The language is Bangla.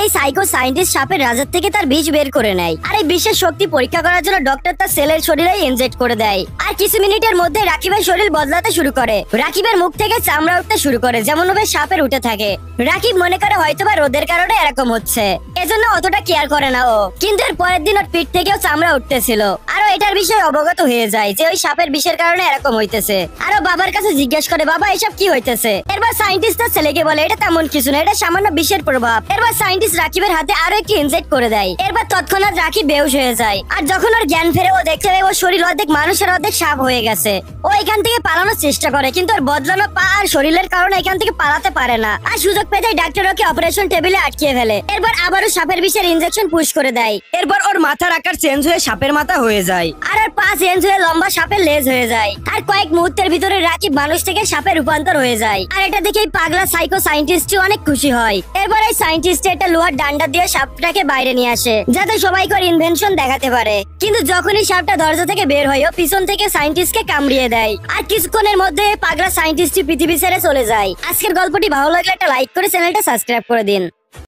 এই সাইকো সায়েন্টিস্ট সাপের রাজার থেকে তার বিষ বের করে নেয়। আর এই বিষের শক্তি পরীক্ষা করার জন্য ডক্টর তার সেলের শরীরে ইনজেক্ট করে দেয়। আর কিছু মিনিটের মধ্যে রাকিবের শরীর বদলাতে শুরু করে। রাকিবের মুখ থেকে চামড়া উঠতে শুরু করে, যেমন ভাবে সাপের উঠে থাকে। রাকিব মনে করে হয়তোবা রোদের কারণে এরকম হচ্ছে, এজন্য অতটা কেয়ার করে না ও। কিন্তু এর পরের দিন ওর পিঠ থেকেও চামড়া উঠতেছিল। আরো এটার বিষয়ে অবগত হয়ে যায় যে ওই সাপের বিষের কারণে এরকম হইতেছে। আরো বাবার কাছে জিজ্ঞেস করে, বাবা এসব কি হইতেছে? এরপর সায়েন্টিস্ট তার ছেলেকে বলে, এটা তেমন কিছু না, এটা সামান্য বিষের প্রভাব। এরপর সায়েন্টিস্ট রাকিবের হাতে আরো একটি ইনজেক্ট করে দেয়। এরপর তৎক্ষণাৎ রাকিব বেহুশ হয়ে যায়। আর যখন ওর জ্ঞান ফেরে ও দেখতে পায় ওর শরীর অর্ধেক মানুষের অর্ধেক সাপ হয়ে গেছে। ও এখান থেকে পালানোর চেষ্টা করে, কিন্তু ওর বদলানো পা আর শরীরের কারণে এখান থেকে পালাতে পারে না। আর সুযোগ পেতে ডাক্তার ওকে অপারেশন টেবিলে আটকে ফেলে। এরপর আবারও সাপের বিষের ইনজেকশন পুশ করে দেয়। এরপর ওর মাথার আকার চেঞ্জ হয়ে সাপের মাথা হয়ে যায়। আর ওর পা চেঞ্জ হয়ে লম্বা সাপের লেজ হয়ে যায়। আর কয়েক মুহূর্তের ভিতরে রাকিব মানুষ থেকে সাপে রূপান্তর হয়ে যায়। আর এটা দেখে এই পাগলা সাইকো সায়েন্টিস্টও অনেক খুশি হয়। এরপর এই সায়েন্টিস্ট একটা লোহার ডান্ডা দিয়ে সাপটাকে বাইরে নিয়ে আসে, যাতে সবাইকে ওর ইনভেনশন দেখাতে পারে। কিন্তু যখনই সাপটা দরজা থেকে বের হয়, ও পিছন থেকে সায়েন্টিস্টকে কামড়িয়ে দেয়। আর কিছুক্ষণের মধ্যে এই পাগলা সায়েন্টিস্টটি পৃথিবী ছেড়ে চলে যায়। আজকের গল্পটি ভালো লাগলে একটা লাইক করে চ্যানেলটা সাবস্ক্রাইব করে দিন।